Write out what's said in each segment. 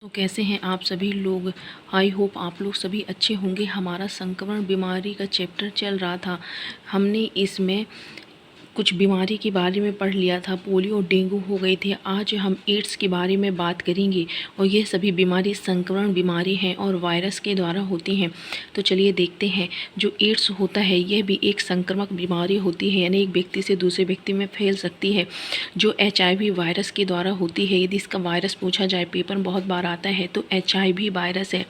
तो कैसे हैं आप सभी लोग। आई होप आप लोग सभी अच्छे होंगे। हमारा संक्रमण बीमारी का चैप्टर चल रहा था। हमने इसमें कुछ बीमारी के बारे में पढ़ लिया था, पोलियो डेंगू हो गए थे। आज हम एड्स के बारे में बात करेंगे और ये सभी बीमारी संक्रमण बीमारी हैं और वायरस के द्वारा होती हैं। तो चलिए देखते हैं। जो एड्स होता है यह भी एक संक्रामक बीमारी होती है, यानी एक व्यक्ति से दूसरे व्यक्ति में फैल सकती है, जो HIV वायरस के द्वारा होती है। यदि इसका वायरस पूछा जाए, पेपर में बहुत बार आता है, तो HIV वायरस है।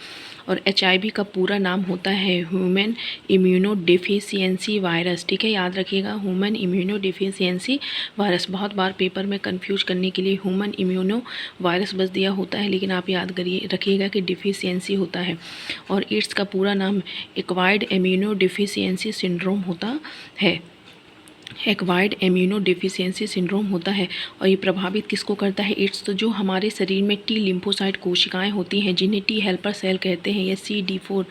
और HIV का पूरा नाम होता है ह्यूमन इम्यूनो डेफिशिएंसी वायरस। ठीक है, याद रखिएगा, ह्यूमन इम्यूनो डेफिशिएंसी वायरस। बहुत बार पेपर में कंफ्यूज करने के लिए ह्यूमन इम्यूनो वायरस बस दिया होता है, लेकिन आप याद करिए रखिएगा कि डिफिशियंसी होता है। और एड्स का पूरा नाम एक्वायर्ड इम्यूनो डेफिशिएंसी सिंड्रोम होता है। एक्वायर्ड इम्यूनो डेफिशिएंसी सिंड्रोम होता है। और ये प्रभावित किसको करता है एड्स? तो जो हमारे शरीर में टी लिम्फोसाइट कोशिकाएं होती हैं, जिन्हें टी हेल्पर सेल कहते हैं या CD4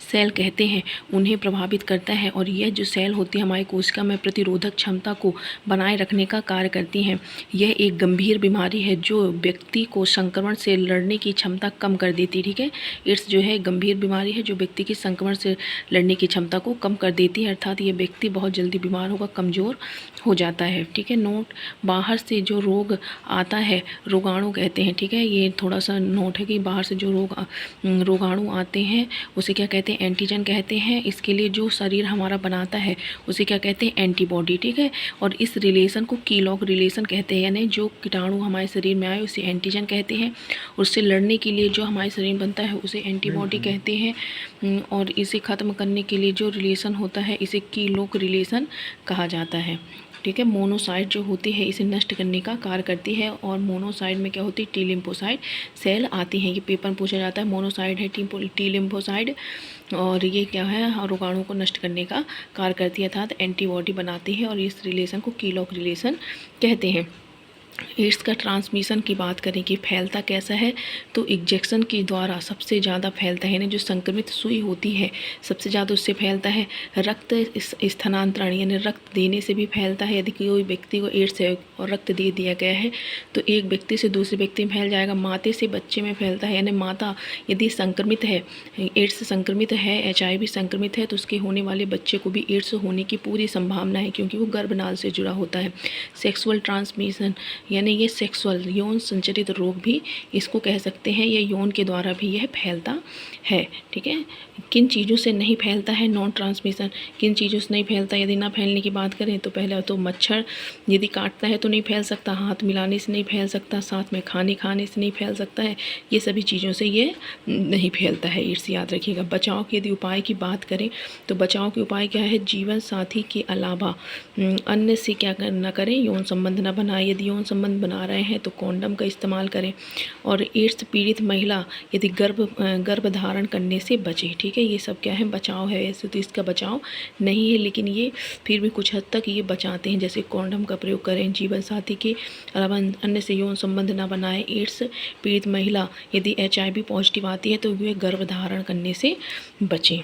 सेल कहते हैं, उन्हें प्रभावित करता है। और यह जो सेल होती है हमारी कोशिका में प्रतिरोधक क्षमता को बनाए रखने का कार्य करती हैं। यह एक गंभीर बीमारी है जो व्यक्ति को संक्रमण से लड़ने की क्षमता कम कर देती है। ठीक है, एड्स जो है गंभीर बीमारी है जो व्यक्ति की संक्रमण से लड़ने की क्षमता को कम कर देती है, अर्थात ये व्यक्ति बहुत जल्दी बीमार होगा, कमज़ोर हो जाता है। ठीक है, नोट, बाहर से जो रोग आता है रोगाणु कहते हैं। ठीक है, ये थोड़ा सा नोट है कि बाहर से जो रोगाणु आते हैं उसे क्या कहते हैं? एंटीजन कहते हैं। इसके लिए जो शरीर हमारा बनाता है उसे क्या कहते हैं? एंटीबॉडी। ठीक है, और इस रिलेशन को कीलॉग रिलेशन कहते हैं, यानी जो कीटाणु हमारे शरीर में आए उसे एंटीजन कहते हैं, उससे लड़ने के लिए जो हमारे शरीर में बनता है उसे एंटीबॉडी कहते हैं, और इसे ख़त्म करने के लिए जो रिलेशन होता है इसे कीलॉग रिलेशन कहा जाता है। ठीक है, मोनोसाइट जो होती है इसे नष्ट करने का कार्य करती है। और मोनोसाइट में क्या होती है? टी लिम्फोसाइट सेल आती हैं। ये पेपर में पूछा जाता है, मोनोसाइट है टी लिम्फोसाइट, और ये क्या है? रोगाणु को नष्ट करने का कार्य करती है, अर्थात एंटीबॉडी बनाती है, और इस रिलेशन को कीलॉग रिलेशन कहते हैं। एड्स का ट्रांसमिशन की बात करें कि फैलता कैसा है, तो इंजेक्शन के द्वारा सबसे ज़्यादा फैलता है, यानी जो संक्रमित सुई होती है सबसे ज़्यादा उससे फैलता है। रक्त स्थानांतरण यानी रक्त देने से भी फैलता है। यदि कोई व्यक्ति को एड्स है और रक्त दे दिया गया है तो एक व्यक्ति से दूसरे व्यक्ति में फैल जाएगा। माते से बच्चे में फैलता है, यानी माता यदि संक्रमित है, एड्स संक्रमित है, HIV संक्रमित है, तो उसके होने वाले बच्चे को भी एड्स होने की पूरी संभावना है, क्योंकि वो गर्भनाल से जुड़ा होता है। सेक्सुअल ट्रांसमिशन यानी ये सेक्सुअल यौन संचरित रोग भी इसको कह सकते हैं, या यौन के द्वारा भी यह फैलता है। ठीक है, किन चीज़ों से नहीं फैलता है नॉन ट्रांसमिशन? किन चीज़ों से नहीं फैलता? यदि ना फैलने की बात करें तो पहले तो मच्छर यदि काटता है तो नहीं फैल सकता, हाथ मिलाने से नहीं फैल सकता, साथ में खाने से नहीं फैल सकता है, ये सभी चीज़ों से ये नहीं फैलता है एड्स, याद रखिएगा। बचाव के यदि उपाय की बात करें तो बचाव के उपाय क्या है? जीवन साथी के अलावा अन्य से क्या न करें? यौन संबंध न बनाए। यदि यौन संबंध बना रहे हैं तो कॉन्डम का इस्तेमाल करें। और एड्स पीड़ित महिला यदि गर्भ धारण करने से बचे। ठीक है, ये सब क्या है? बचाव है। ऐसे तो इसका बचाव नहीं है, लेकिन ये फिर भी कुछ हद तक ये बचाते हैं, जैसे कॉन्डम का प्रयोग करें, जीवन साथी के अलावा अन्य से यौन संबंध न बनाए। एड्स पीड़ित महिला यदि HIV पॉजिटिव आती है तो वे गर्भ धारण करने से बचें।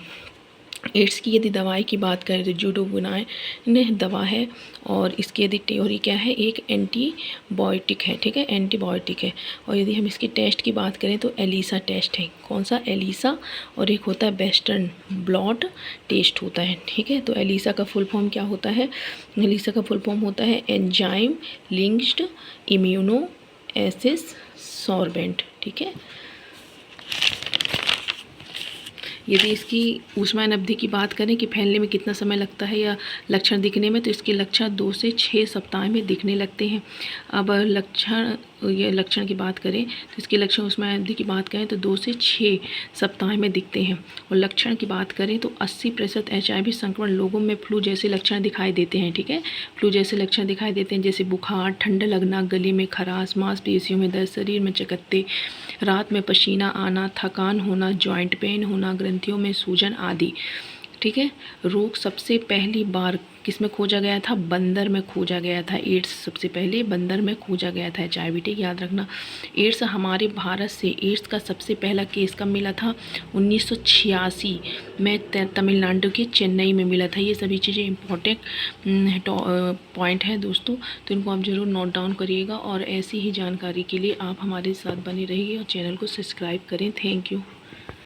एड्स की यदि दवाई की बात करें तो जूडोगुनाइन दवा है, और इसकी यदि थ्योरी क्या है? एक एंटीबायोटिक है। ठीक है, एंटीबायोटिक है। और यदि हम इसकी टेस्ट की बात करें तो एलिसा टेस्ट है। कौन सा? एलिसा। और एक होता है वेस्टर्न ब्लॉट टेस्ट होता है। ठीक है, तो एलिसा का फुल फॉर्म क्या होता है? एलिसा का फुल फॉर्म होता है एंजाइम लिंक्ड इम्यूनो एसिस सॉर्बेंट। ठीक है, यदि इसकी ऊष्मायन अवधि की बात करें कि फैलने में कितना समय लगता है या लक्षण दिखने में, तो इसके लक्षण 2 से 6 सप्ताह में दिखने लगते हैं। अब लक्षण की बात करें तो इसके लक्षण ऊष्मायन अवधि की बात करें तो 2 से 6 सप्ताह में दिखते हैं। और लक्षण की बात करें तो 80% HIV संक्रमण लोगों में फ्लू जैसे लक्षण दिखाई देते हैं। ठीक है, फ्लू जैसे लक्षण दिखाई देते हैं, जैसे बुखार, ठंड लगना, गले में खराश, मांसपेशियों में दर्द, शरीर में चकत्ते, रात में पसीना आना, थकान होना, जॉइंट पेन होना, ग्रंथियों में सूजन आदि। ठीक है, रोग सबसे पहली बार किस में खोजा गया था? बंदर में खोजा गया था। एड्स सबसे पहले बंदर में खोजा गया था HIV, ठीक, याद रखना। एड्स हमारे भारत से एड्स का सबसे पहला केस कब मिला था? 1986 में तमिलनाडु के चेन्नई में मिला था। ये सभी चीज़ें इम्पोर्टेंट पॉइंट है दोस्तों, तो इनको आप ज़रूर नोट डाउन करिएगा और ऐसी ही जानकारी के लिए आप हमारे साथ बने रहिए और चैनल को सब्सक्राइब करें। Thank you.